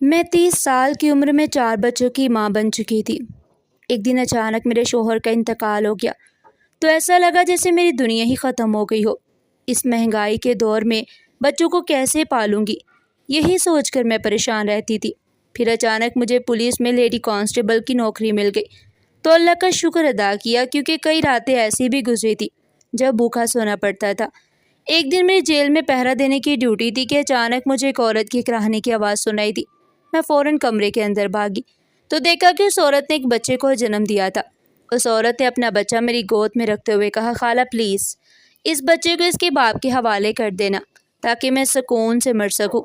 میں 30 سال کی عمر میں 4 بچوں کی ماں بن چکی تھی۔ ایک دن اچانک میرے شوہر کا انتقال ہو گیا تو ایسا لگا جیسے میری دنیا ہی ختم ہو گئی ہو۔ اس مہنگائی کے دور میں بچوں کو کیسے پالوں گی، یہی سوچ کر میں پریشان رہتی تھی۔ پھر اچانک مجھے پولیس میں لیڈی کانسٹیبل کی نوکری مل گئی تو اللہ کا شکر ادا کیا، کیونکہ کئی راتیں ایسی بھی گزری تھی جب بھوکا سونا پڑتا تھا۔ ایک دن میری جیل میں پہرا دینے کی ڈیوٹی تھی کہ اچانک مجھے ایک عورت کی کراہنے کی آواز سنائی دی۔ میں فوراً کمرے کے اندر بھاگی تو دیکھا کہ اس عورت نے ایک بچے کو جنم دیا تھا۔ اس عورت نے اپنا بچہ میری گود میں رکھتے ہوئے کہا، خالہ پلیز اس بچے کو اس کے باپ کے حوالے کر دینا تاکہ میں سکون سے مر سکوں۔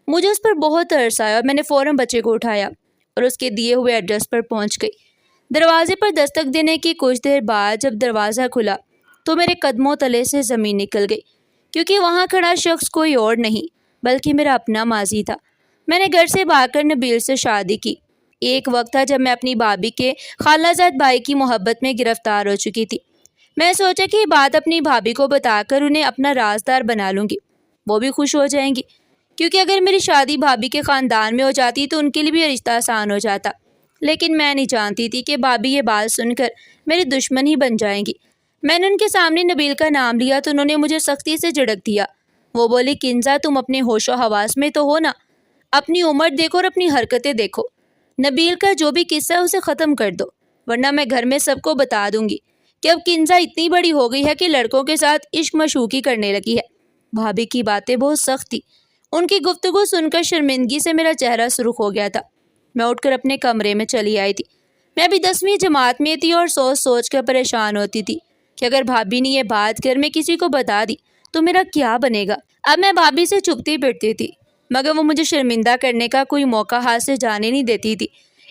مجھے اس پر بہت ترس آیا اور میں نے فوراً بچے کو اٹھایا اور اس کے دیے ہوئے ایڈریس پر پہنچ گئی۔ دروازے پر دستک دینے کی کچھ دیر بعد جب دروازہ کھلا تو میرے قدموں تلے سے زمین نکل گئی، کیونکہ وہاں کھڑا شخص کوئی اور نہیں بلکہ میرا اپنا ماضی تھا۔ میں نے گھر سے بھاگ کر نبیل سے شادی کی۔ ایک وقت تھا جب میں اپنی بھابھی کے خالہ زاد بھائی کی محبت میں گرفتار ہو چکی تھی۔ میں سوچا کہ یہ بات اپنی بھابھی کو بتا کر انہیں اپنا رازدار بنا لوں گی، وہ بھی خوش ہو جائیں گی، کیونکہ اگر میری شادی بھابھی کے خاندان میں ہو جاتی تو ان کے لیے بھی یہ رشتہ آسان ہو جاتا۔ لیکن میں نہیں جانتی تھی کہ بھابھی یہ بات سن کر میری دشمن ہی بن جائیں گی۔ میں نے ان کے سامنے نبیل کا نام لیا تو انہوں نے مجھے سختی سے جھڑک دیا۔ وہ بولی، کنزا تم اپنے ہوش و حواس میں تو ہو نا، اپنی عمر دیکھو اور اپنی حرکتیں دیکھو۔ نبیل کا جو بھی قصہ ہے اسے ختم کر دو، ورنہ میں گھر میں سب کو بتا دوں گی کہ اب کنزا اتنی بڑی ہو گئی ہے کہ لڑکوں کے ساتھ عشق مشوقی کرنے لگی ہے۔ بھابھی کی باتیں بہت سخت تھی۔ ان کی گفتگو سن کر شرمندگی سے میرا چہرہ سرخ ہو گیا تھا۔ میں اٹھ کر اپنے کمرے میں چلی آئی تھی۔ میں ابھی 10ویں جماعت میں تھی اور سوچ سوچ کر پریشان ہوتی تھی کہ اگر بھابھی نے یہ بات گھر میں کسی کو بتا دی تو میرا کیا بنے گا۔ اب میں بھابھی سے چپتی پھرتی تھی مگر وہ مجھے شرمندہ کرنے کا کوئی موقع ہاتھ سے جانے نہیں دیتی تھی۔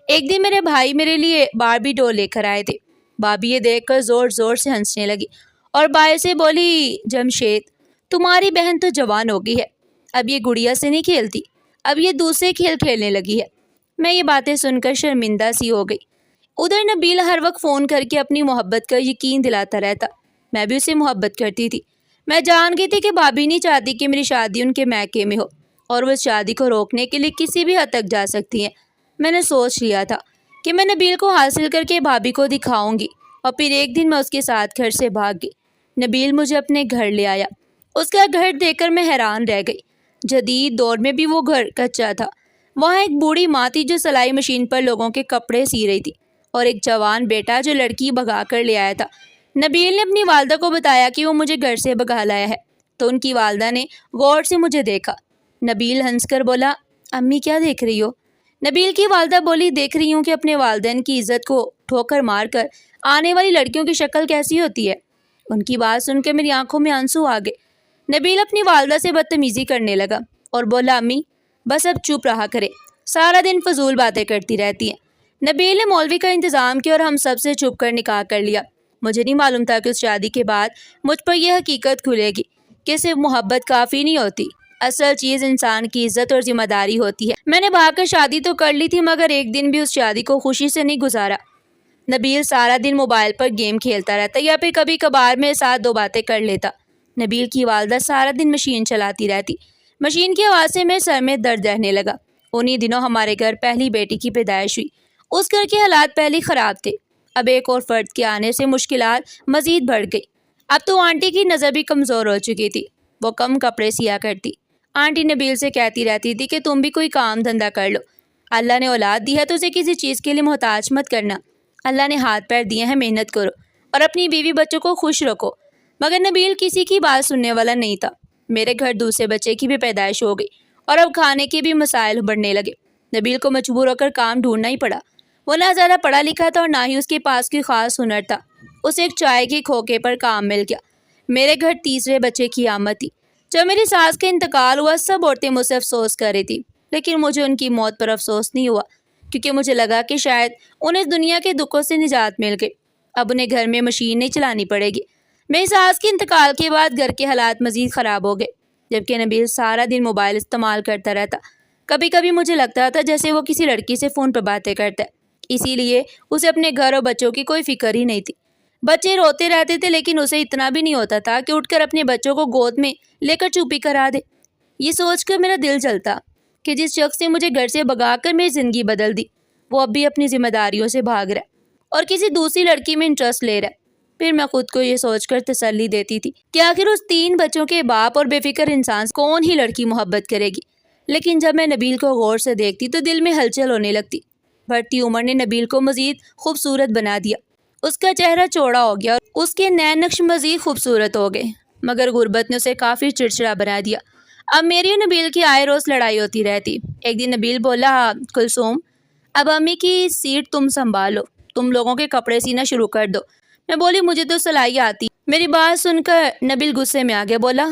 ایک دن میرے بھائی میرے لیے باربی ڈول لے کر آئے تھے۔ بھابھی یہ دیکھ کر زور زور سے ہنسنے لگی اور بھائی سے بولی، جمشید تمہاری بہن تو جوان ہو گئی ہے، اب یہ گڑیا سے نہیں کھیلتی، اب یہ دوسرے کھیل کھیلنے لگی ہے۔ میں یہ باتیں سن کر شرمندہ سی ہو گئی۔ ادھر نبیل ہر وقت فون کر کے اپنی محبت کا یقین دلاتا رہتا۔ میں بھی اسے محبت کرتی تھی۔ میں جان گئی تھی کہ بھابھی نہیں چاہتی کہ میری شادی ان کے میکے میں ہو اور وہ اس شادی کو روکنے کے لیے کسی بھی حد تک جا سکتی ہیں۔ میں نے سوچ لیا تھا کہ میں نبیل کو حاصل کر کے بھابھی کو دکھاؤں گی، اور پھر ایک دن میں اس کے ساتھ گھر سے بھاگ گئی۔ نبیل مجھے اپنے گھر لے آیا۔ اس کا گھر دیکھ کر میں حیران رہ گئی۔ جدید دور میں بھی وہ گھر کچا تھا۔ وہاں ایک بوڑھی ماں تھی جو سلائی مشین پر لوگوں کے کپڑے سی رہی تھی، اور ایک جوان بیٹا جو لڑکی بھگا کر لے آیا تھا۔ نبیل نے اپنی والدہ کو بتایا کہ وہ مجھے گھر سے بھگا لایا ہے تو ان کی والدہ نے غور سے مجھے دیکھا۔ نبیل ہنس کر بولا، امی کیا دیکھ رہی ہو؟ نبیل کی والدہ بولی، دیکھ رہی ہوں کہ اپنے والدین کی عزت کو ٹھوکر مار کر آنے والی لڑکیوں کی شکل کیسی ہوتی ہے۔ ان کی بات سن کے میری آنکھوں میں آنسو آ گئے۔ نبیل اپنی والدہ سے بدتمیزی کرنے لگا اور بولا، امی بس اب چپ رہا کرے، سارا دن فضول باتیں کرتی رہتی ہیں۔ نبیل نے مولوی کا انتظام کیا اور ہم سب سے چھپ کر نکاح کر لیا۔ مجھے نہیں معلوم تھا کہ اس شادی کے بعد مجھ پر یہ حقیقت کھلے گی کہ صرف محبت کافی نہیں ہوتی، اصل چیز انسان کی عزت اور ذمہ داری ہوتی ہے۔ میں نے بھاگ کر شادی تو کر لی تھی مگر ایک دن بھی اس شادی کو خوشی سے نہیں گزارا۔ نبیل سارا دن موبائل پر گیم کھیلتا رہتا یا پھر کبھی کبھار میرے ساتھ 2 باتیں کر لیتا۔ نبیل کی والدہ سارا دن مشین چلاتی رہتی۔ مشین کی آواز سے میرے سر میں درد رہنے لگا۔ انہی دنوں ہمارے گھر پہلی بیٹی کی پیدائش ہوئی۔ اس گھر کے حالات پہلے خراب تھے، اب ایک اور فرد کے آنے سے مشکلات مزید بڑھ گئی۔ اب تو آنٹی کی نظر بھی کمزور ہو چکی تھی، وہ کم کپڑے سیا کرتی۔ آنٹی نبیل سے کہتی رہتی تھی کہ تم بھی کوئی کام دھندا کر لو، اللہ نے اولاد دی ہے تو اسے کسی چیز کے لیے محتاج مت کرنا، اللہ نے ہاتھ پیر دیے ہیں، محنت کرو اور اپنی بیوی بچوں کو خوش رکھو۔ مگر نبیل کسی کی بات سننے والا نہیں تھا۔ میرے گھر دوسرے بچے کی بھی پیدائش ہو گئی اور اب کھانے کے بھی مسائل بڑھنے لگے۔ نبیل کو مجبور ہو کر کام ڈھونڈنا ہی پڑا۔ وہ نہ زیادہ پڑھا لکھا تھا اور نہ ہی اس کے پاس کوئی خاص ہنر تھا۔ اسے ایک چائے کے کھوکے پر کام مل گیا۔ میرے گھر تیسرے بچے کی آمد تھی۔ جب میری ساس کا انتقال ہوا سب عورتیں مجھ سے افسوس کر رہی تھی، لیکن مجھے ان کی موت پر افسوس نہیں ہوا، کیونکہ مجھے لگا کہ شاید انہیں اس دنیا کے دکھوں سے نجات مل گئی، اب انہیں گھر میں مشین نہیں چلانی پڑے گی۔ میری ساس کے انتقال کے بعد گھر کے حالات مزید خراب ہو گئے، جبکہ نبیل سارا دن موبائل استعمال کرتا رہتا۔ کبھی کبھی مجھے لگتا تھا جیسے وہ کسی لڑکی سے فون پر باتیں کرتا ہے، اسی لیے اسے اپنے گھر اور بچوں کی کوئی فکر ہی نہیں تھی۔ بچے روتے رہتے تھے لیکن اسے اتنا بھی نہیں ہوتا تھا کہ اٹھ کر اپنے بچوں کو گود میں لے کر چوپی کرا دے۔ یہ سوچ کر میرا دل جلتا کہ جس شخص نے مجھے گھر سے بھگا کر میری زندگی بدل دی وہ اب بھی اپنی ذمہ داریوں سے بھاگ رہا ہے اور کسی دوسری لڑکی میں انٹرسٹ لے رہا ہے۔ پھر میں خود کو یہ سوچ کر تسلی دیتی تھی کہ آخر اس 3 بچوں کے باپ اور بے فکر انسان کون ہی لڑکی محبت کرے گی۔ لیکن جب میں نبیل کو غور سے دیکھتی تو دل میں ہلچل ہونے لگتی۔ بڑھتی عمر نے نبیل کو مزید خوبصورت بنا دیا، اس کا چہرہ چوڑا ہو گیا اور اس کے نین نقش مزید خوبصورت ہو گئے، مگر غربت نے اسے کافی چڑچڑا بنا دیا۔ اب میری اور نبیل کی آئے روز لڑائی ہوتی رہتی۔ ایک دن نبیل بولا، کلثوم اب امی کی سیٹ تم سنبھالو، تم لوگوں کے کپڑے سینا شروع کر دو۔ میں بولی مجھے تو سلائی آتی۔ میری بات سن کر نبیل غصے میں آگے بولا،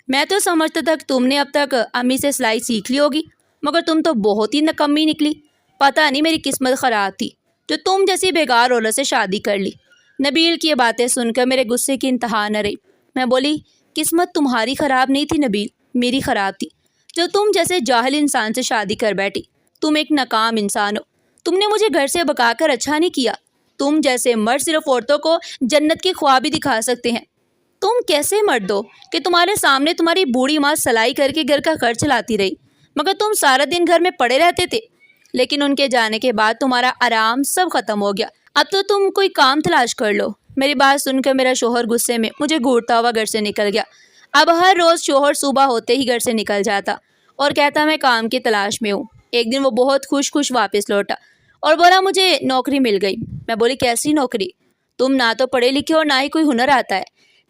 میں تو سمجھتا تھا کہ تم نے اب تک امی سے سلائی سیکھ لی ہوگی، مگر تم تو بہت ہی نکمی نکلی۔ پتہ نہیں میری قسمت خراب تھی جو تم جیسی بیکار عورت سے شادی کر لی۔ نبیل کی یہ باتیں سن کر میرے غصے کی انتہا نہ رہی۔ میں بولی، قسمت تمہاری خراب نہیں تھی نبیل، میری خراب تھی جو تم جیسے جاہل انسان سے شادی کر بیٹھی۔ تم ایک ناکام انسان ہو، تم نے مجھے گھر سے بھگا کر اچھا نہیں کیا۔ تم جیسے مرد صرف عورتوں کو جنت کے خواب ہی دکھا سکتے ہیں۔ تم کیسے مرد ہو کہ تمہارے سامنے تمہاری بوڑھی ماں سلائی کر کے گھر کا خرچ چلاتی رہی، مگر تم سارا دن گھر میں پڑے رہتے تھے۔ لیکن ان کے جانے کے بعد تمہارا آرام سب ختم ہو گیا، اب تو تم کوئی کام تلاش کر لو۔ میری بات سن کر میرا شوہر غصے میں مجھے گھورتا ہوا گھر سے نکل گیا۔ اب ہر روز شوہر صبح ہوتے ہی گھر سے نکل جاتا اور کہتا میں کام کی تلاش میں ہوں۔ ایک دن وہ بہت خوش واپس لوٹا اور بولا مجھے نوکری مل گئی۔ میں بولی کیسی نوکری؟ تم نہ تو پڑھے لکھے اور نہ ہی کوئی ہنر آتا ہے۔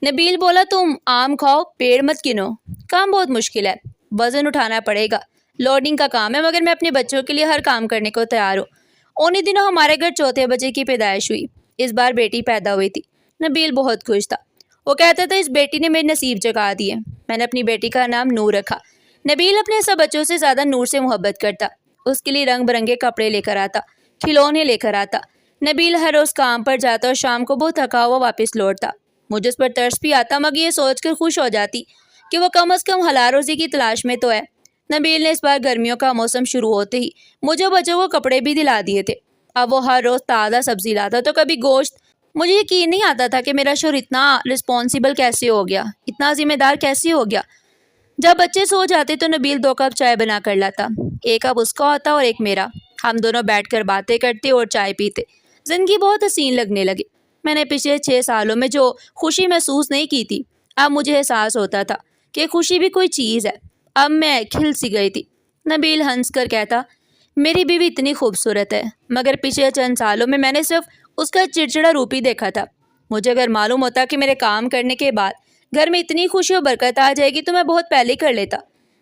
نبیل بولا تم آم کھاؤ پیڑ مت گنو، کام بہت مشکل ہے، وزن اٹھانا پڑے گا، لوڈنگ کا کام ہے، مگر میں اپنے بچوں کے لیے ہر کام کرنے کو تیار ہوں۔ انہی دنوں ہمارے گھر چوتھے بچے کی پیدائش ہوئی، اس بار بیٹی پیدا ہوئی تھی۔ نبیل بہت خوش تھا، وہ کہتا تھا اس بیٹی نے میرے نصیب جگا دیے۔ میں نے اپنی بیٹی کا نام نور رکھا۔ نبیل اپنے سب بچوں سے زیادہ نور سے محبت کرتا، اس کے لیے رنگ برنگے کپڑے لے کر آتا، کھلونے لے کر آتا۔ نبیل ہر روز کام پر جاتا اور شام کو بہت تھکا ہوا واپس لوٹتا۔ مجھے اس پر ترس بھی آتا، مگر یہ سوچ کر خوش ہو جاتی کہ وہ کم از کم حلال روزی کی تلاش میں تو ہے۔ نبیل نے اس بار گرمیوں کا موسم شروع ہوتے ہی مجھے بچوں کو کپڑے بھی دلا دیے تھے۔ اب وہ ہر روز تازہ سبزی لاتا تو کبھی گوشت۔ مجھے یقین نہیں آتا تھا کہ میرا شوہر اتنا رسپانسیبل کیسے ہو گیا، اتنا ذمہ دار کیسے ہو گیا۔ جب بچے سو جاتے تو نبیل 2 کپ چائے بنا کر لاتا، 1 کپ اس کا ہوتا اور 1 میرا۔ ہم دونوں بیٹھ کر باتیں کرتے اور چائے پیتے۔ زندگی بہت حسین لگنے لگی۔ میں نے پچھلے 6 سالوں میں جو خوشی محسوس نہیں کی تھی، اب مجھے احساس ہوتا تھا کہ خوشی بھی کوئی چیز ہے۔ اب میں کھل سی گئی تھی۔ نبیل ہنس کر کہتا، میری بیوی اتنی خوبصورت ہے، مگر پچھلے چند سالوں میں نے صرف اس کا چڑچڑا روپ ہی دیکھا تھا۔ مجھے اگر معلوم ہوتا کہ میرے کام کرنے کے بعد گھر میں اتنی خوشی و برکت آ جائے گی تو میں بہت پہلے کر لیتا۔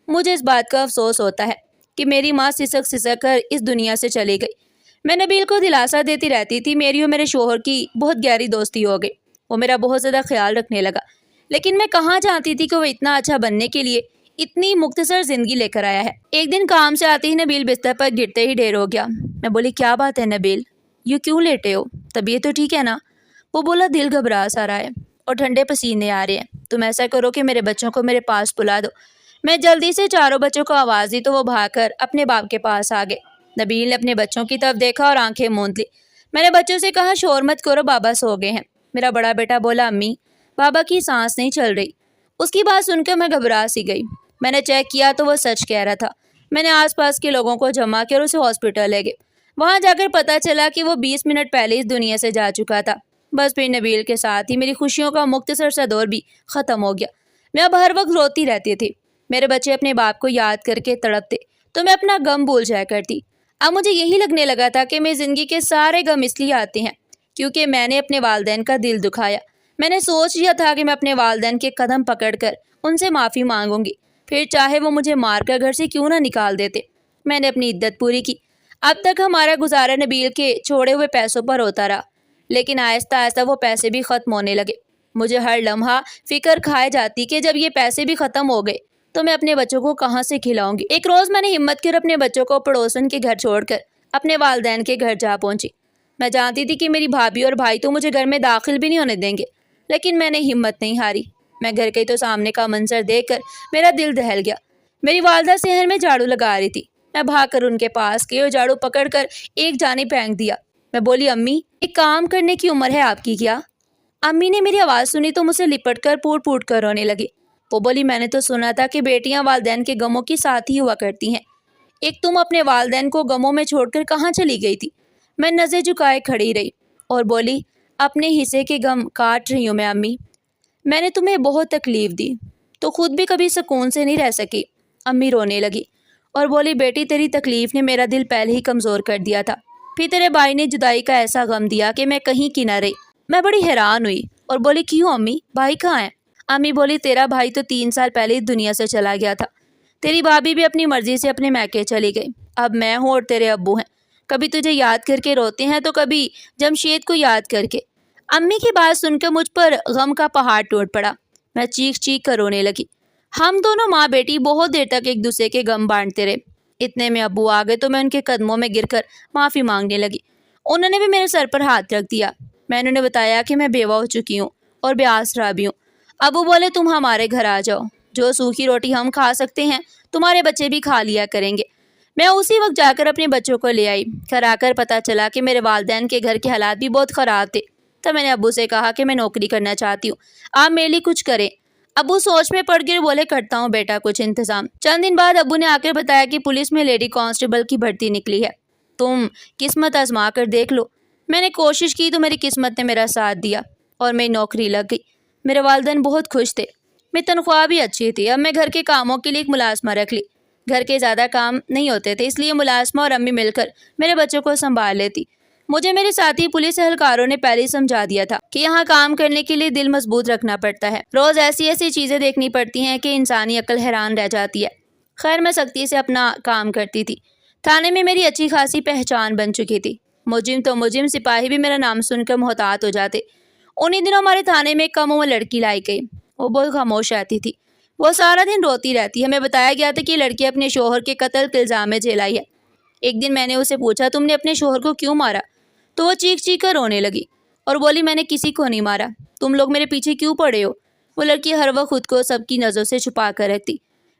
مجھے اس بات کا افسوس ہوتا ہے کہ میری ماں سسک کر اس دنیا سے چلی گئی۔ میں نبیل کو دلاسا دیتی رہتی تھی، میری اور میرے شوہر کی بہت گہری دوستی ہو گئی، وہ میرا بہت زیادہ خیال رکھنے لگا۔ لیکن میں کہاں جانتی تھی کہ وہ اتنا اچھا بننے کے لیے اتنی مختصر زندگی لے کر آیا ہے۔ ایک دن کام سے آتے ہی نبیل بستر پر گرتے ہی ڈھیر ہو گیا۔ میں بولی کیا بات ہے نبیل، یوں کیوں لیٹے ہو؟ طبیعت تو ٹھیک ہے نا؟ وہ بولا دل گھبرا سا رہا ہے اور ٹھنڈے پسینے آ رہے ہیں، تم ایسا کرو کہ میرے بچوں کو میرے پاس بلا دو۔ میں جلدی سے چاروں بچوں کو آواز دی تو وہ بھاگ کر اپنے باپ کے پاس آ گئے۔ نبیل نے اپنے بچوں کی طرف دیکھا اور آنکھیں موند لی۔ میں نے بچوں سے کہا شور مت کرو، بابا سو گئے ہیں۔ میرا بڑا بیٹا بولا امی بابا کی سانس نہیں چل رہی۔ اس کی بات سن کر میں گھبرا سی گئی۔ میں نے چیک کیا تو وہ سچ کہہ رہا تھا۔ میں نے آس پاس کے لوگوں کو جمع کر اسے ہاسپٹل لے گئے۔ وہاں جا کر پتہ چلا کہ وہ 20 منٹ پہلے اس دنیا سے جا چکا تھا۔ بس پھر نبیل کے ساتھ ہی میری خوشیوں کا مختصر سا دور بھی ختم ہو گیا۔ میں اب ہر وقت روتی رہتی تھی۔ میرے بچے اپنے باپ کو یاد کر کے تڑپتے تو میں اپنا غم بھول جایا کرتی۔ اب مجھے یہی لگنے لگا تھا کہ میری زندگی کے سارے غم اس لیے آتے ہیں کیونکہ میں نے اپنے والدین کا دل دکھایا۔ میں نے سوچ لیا تھا کہ میں اپنے والدین کے قدم پکڑ کر ان سے معافی مانگوں گی، پھر چاہے وہ مجھے مار کر گھر سے کیوں نہ نکال دیتے۔ میں نے اپنی عدت پوری کی۔ اب تک ہمارا گزارا نبیل کے چھوڑے ہوئے پیسوں پر ہوتا رہا، لیکن آہستہ آہستہ وہ پیسے بھی ختم ہونے لگے۔ مجھے ہر لمحہ فکر کھائے جاتی کہ جب یہ پیسے بھی ختم ہو گئے تو میں اپنے بچوں کو کہاں سے کھلاؤں گی۔ ایک روز میں نے ہمت کر اپنے بچوں کو پڑوسن کے گھر چھوڑ کر اپنے والدین کے گھر جا پہنچی۔ میں جانتی تھی کہ میری بھابھی اور بھائی تو مجھے گھر میں داخل بھی نہیں ہونے دیں گے، لیکن میں نے ہمت نہیں ہاری۔ میں گھر کے تو سامنے کا منظر دیکھ کر میرا دل دہل گیا۔ میری والدہ صحن میں جھاڑو لگا رہی تھی۔ میں بھاگ کر ان کے پاس گئی اور جھاڑو پکڑ کر ایک جانب پھینک دیا۔ میں بولی امی ایک کام کرنے کی عمر ہے آپ کی کیا؟ امی نے میری آواز سنی تو مجھ سے لپٹ کر پوٹ کر رونے لگی۔ وہ بولی میں نے تو سنا تھا کہ بیٹیاں والدین کے غموں کی ساتھی ہوا کرتی ہیں، ایک تم اپنے والدین کو غموں میں چھوڑ کر کہاں چلی گئی تھی؟ میں نظر جھکائے کھڑی رہی اور بولی اپنے حصے کے غم کاٹ رہی ہوں میں امی، میں نے تمہیں بہت تکلیف دی تو خود بھی کبھی سکون سے نہیں رہ سکی۔ امی رونے لگی اور بولی بیٹی تیری تکلیف نے میرا دل پہلے ہی کمزور کر دیا تھا، پھر تیرے بھائی نے جدائی کا ایسا غم دیا کہ میں کہیں کی نہ رہی۔ میں بڑی حیران ہوئی اور بولی کیوں امی، بھائی کہاں ہے؟ امی بولی تیرا بھائی تو 3 سال پہلے ہی دنیا سے چلا گیا تھا، تیری بھابھی بھی اپنی مرضی سے اپنے میکے چلی گئی، اب میں ہوں اور تیرے ابو ہیں، کبھی تجھے یاد کر کے روتے ہیں تو کبھی جمشید کو یاد کر کے۔ امی کی بات سن کر مجھ پر غم کا پہاڑ ٹوٹ پڑا، میں چیخ چیخ کر رونے لگی۔ ہم دونوں ماں بیٹی بہت دیر تک ایک دوسرے کے غم بانٹتے رہے، اتنے میں ابو آ گئے تو میں ان کے قدموں میں گر کر معافی مانگنے لگی۔ انہوں نے بھی میرے سر پر ہاتھ رکھ دیا۔ میں نے انہیں بتایا کہ میں بیوہ ہو چکی ہوں اور بے آسرا بھی ہوں۔ ابو بولے تم ہمارے گھر آ جاؤ، جو سوکھی روٹی ہم کھا سکتے ہیں تمہارے بچے بھی کھا لیا کریں گے۔ میں اسی وقت جا کر اپنے بچوں کو لے آئی۔ گھر آ کر پتہ چلا کہ میرے والدین کے گھر کے حالات بھی بہت خراب تھے۔ تب میں نے ابو سے کہا کہ میں نوکری کرنا چاہتی ہوں، آپ میرے لیے کچھ کریں۔ ابو سوچ میں پڑ گئے، بولے کرتا ہوں بیٹا کچھ انتظام۔ چند دن بعد ابو نے آ کر بتایا کہ پولیس میں لیڈی کانسٹیبل کی بھرتی نکلی ہے، تم قسمت آزما کر دیکھ لو۔ میں نے کوشش کی تو میری قسمت نے میرا ساتھ دیا اور میری نوکری لگ گئی۔ میرے والدین بہت خوش تھے، میری تنخواہ بھی اچھی تھی۔ اب میں گھر کے کاموں کے لیے ایک ملازمہ رکھ لی، گھر کے زیادہ کام نہیں ہوتے تھے، اس لیے ملازمہ اور امی مل کر میرے بچوں کو سنبھال لیتی۔ مجھے میرے ساتھی پولیس اہلکاروں نے پہلے ہی سمجھا دیا تھا کہ یہاں کام کرنے کے لیے دل مضبوط رکھنا پڑتا ہے، روز ایسی ایسی چیزیں دیکھنی پڑتی ہیں کہ انسانی عقل حیران رہ جاتی ہے۔ خیر میں سختی سے اپنا کام کرتی تھی، تھانے میں میری اچھی خاصی پہچان بن چکی تھی، مجرم تو مجرم، سپاہی بھی میرا نام سن کر محتاط ہو جاتے۔ انہی دنوں ہمارے تھانے میں ایک کم عمر لڑکی لائی گئی، وہ بہت خاموش رہتی تھی، وہ سارا دن روتی رہتی۔ ہمیں بتایا گیا تھا کہ یہ لڑکی اپنے شوہر کے قتل کے الزام میں جیل آئی ہے۔ ایک دن میں نے اسے پوچھا تم نے اپنے شوہر کو کیوں مارا؟ تو وہ چیخ چیخ کر رونے لگی اور بولی میں نے کسی کو نہیں مارا، تم لوگ میرے پیچھے کیوں پڑے ہو؟ وہ لڑکی ہر وقت خود کو سب کی نظروں سے چھپا کر رکھتی۔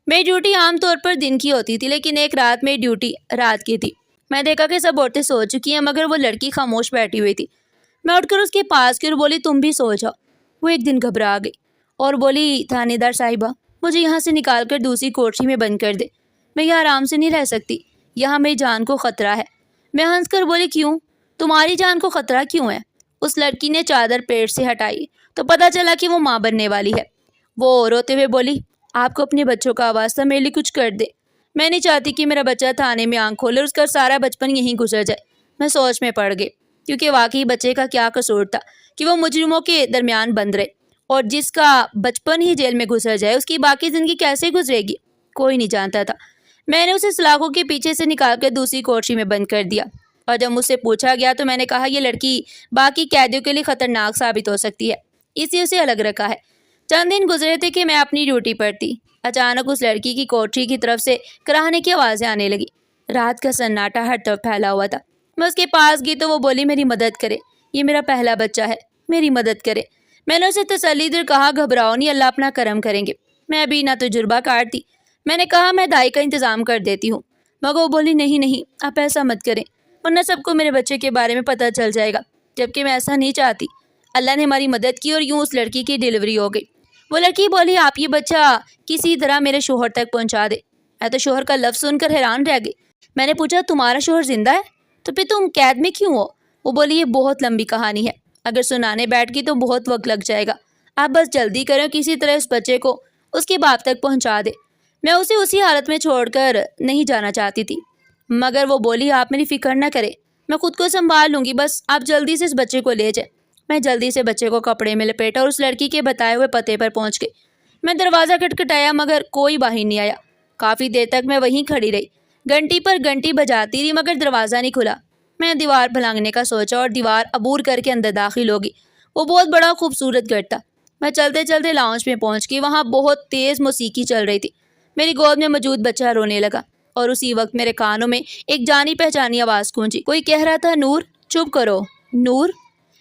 میری ڈیوٹی عام طور پر دن کی ہوتی تھی، لیکن ایک رات میری ڈیوٹی رات کی تھی۔ میں دیکھا کہ سب عورتیں سو چکی ہیں مگر وہ لڑکی خاموش بیٹھی ہوئی تھی۔ میں اٹھ کر اس کے پاس گئی اور بولی تم بھی سو جاؤ۔ وہ ایک دن گھبرا گئی اور بولی تھانے دار صاحبہ مجھے یہاں سے نکال کر دوسری کوٹری میں بند کر دے، میں یہاں آرام سے نہیں رہ سکتی، یہاں میری جان کو خطرہ ہے۔ میں ہنس کر بولی کیوں؟ تمہاری جان کو خطرہ کیوں ہے؟ اس لڑکی نے چادر پیٹ سے ہٹائی تو پتہ چلا کہ وہ ماں بننے والی ہے۔ وہ روتے ہوئے بولی آپ کو اپنے بچوں کا واسطہ میرے لیے کچھ کر دے، میں نہیں چاہتی کہ میرا بچہ تھانے میں آنکھ کھولے اور اس کا سارا بچپن یہیں گزر جائے۔ میں سوچ میں پڑ گئی، کیونکہ واقعی بچے کا کیا قصور تھا کہ وہ مجرموں کے درمیان بند رہے، اور جس کا بچپن ہی جیل میں گزر جائے اس کی باقی زندگی کیسے گزرے گی کوئی نہیں جانتا تھا۔ میں نے اسے سلاخوں کے پیچھے سے نکال کر دوسری کوٹری میں بند کر دیا، اور جب مجھ سے پوچھا گیا تو میں نے کہا یہ لڑکی باقی قیدیوں کے لیے خطرناک ثابت ہو سکتی ہے، اس لیے اسے الگ رکھا ہے۔ چند دن گزرے تھے کہ میں اپنی ڈیوٹی پر تھی، اچانک اس لڑکی کی کوٹری کی طرف سے کراہنے کی آوازیں آنے لگی۔ رات کا سناٹا ہر طرف پھیلا ہوا تھا۔ میں اس کے پاس گئی تو وہ بولی میری مدد کرے، یہ میرا پہلا بچہ ہے، میری مدد کرے۔ میں نے اسے تسلی دے کہا گھبراؤ نہیں، اللہ اپنا کرم کریں گے، میں ابھی نہ تجربہ کار تھی۔ میں نے کہا میں دائی کا انتظام کر دیتی ہوں، مگر وہ بولی نہیں آپ ایسا مت کریں ورنہ سب کو میرے بچے کے بارے میں پتہ چل جائے گا، جبکہ میں ایسا نہیں چاہتی۔ اللہ نے ہماری مدد کی اور یوں اس لڑکی کی ڈیلیوری ہو گئی۔ وہ لڑکی بولی آپ یہ بچہ کسی طرح میرے شوہر تک پہنچا دے۔ میں تو شوہر کا لفظ سن کر حیران رہ گئی۔ میں نے پوچھا تمہارا شوہر زندہ ہے؟ تو پھر تم قید میں کیوں ہو؟ وہ بولی یہ بہت لمبی کہانی ہے، اگر سنانے بیٹھ گئی تو بہت وقت لگ جائے گا، آپ بس جلدی کریں کسی طرح اس بچے کو اس کے باپ تک پہنچا دے۔ میں اسے اسی حالت میں چھوڑ کر نہیں جانا چاہتی تھی، مگر وہ بولی آپ میری فکر نہ کریں، میں خود کو سنبھال لوں گی، بس آپ جلدی سے اس بچے کو لے جائیں۔ میں جلدی سے بچے کو کپڑے میں لپیٹا اور اس لڑکی کے بتائے ہوئے پتے پر پہنچ گئی۔ میں دروازہ کھٹکھٹایا مگر کوئی باہر نہیں آیا۔ کافی دیر تک میں وہیں کھڑی رہی، گھنٹی پر گھنٹی بجاتی رہی مگر دروازہ نہیں کھلا۔ میں دیوار پھلانگنے کا سوچا اور دیوار عبور کر کے اندر داخل ہوگی۔ وہ بہت بڑا خوبصورت گھر تھا۔ میں چلتے چلتے لاؤنج میں پہنچ گئی، وہاں بہت تیز موسیقی چل رہی تھی۔ میری گود میں موجود بچہ رونے لگا اور اسی وقت میرے کانوں میں ایک جانی پہچانی آواز گونجی، کوئی کہہ رہا تھا نور چپ کرو نور۔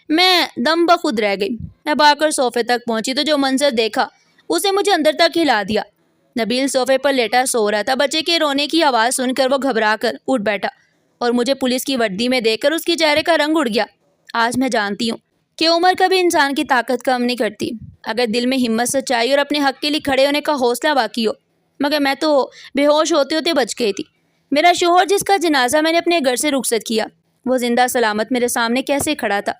میں دم بخود رہ گئی۔ میں بھاگ کر صوفے تک پہنچی تو جو منظر دیکھا اسے مجھے اندر تک ہلا دیا۔ نبیل صوفے پر لیٹا سو رہا تھا، بچے کے رونے کی آواز سن کر وہ گھبرا کر اٹھ بیٹھا اور مجھے پولیس کی وردی میں دیکھ کر اس کے چہرے کا رنگ اڑ گیا۔ آج میں جانتی ہوں کہ عمر کبھی انسان کی طاقت کم نہیں کرتی، اگر دل میں ہمت، سچائی اور اپنے حق کے لیے کھڑے ہونے کا حوصلہ باقی ہو۔ مگر میں تو بے ہوش ہوتے ہوتے بچ گئی تھی۔ میرا شوہر جس کا جنازہ میں نے اپنے گھر سے رخصت کیا وہ زندہ سلامت میرے سامنے کیسے کھڑا تھا؟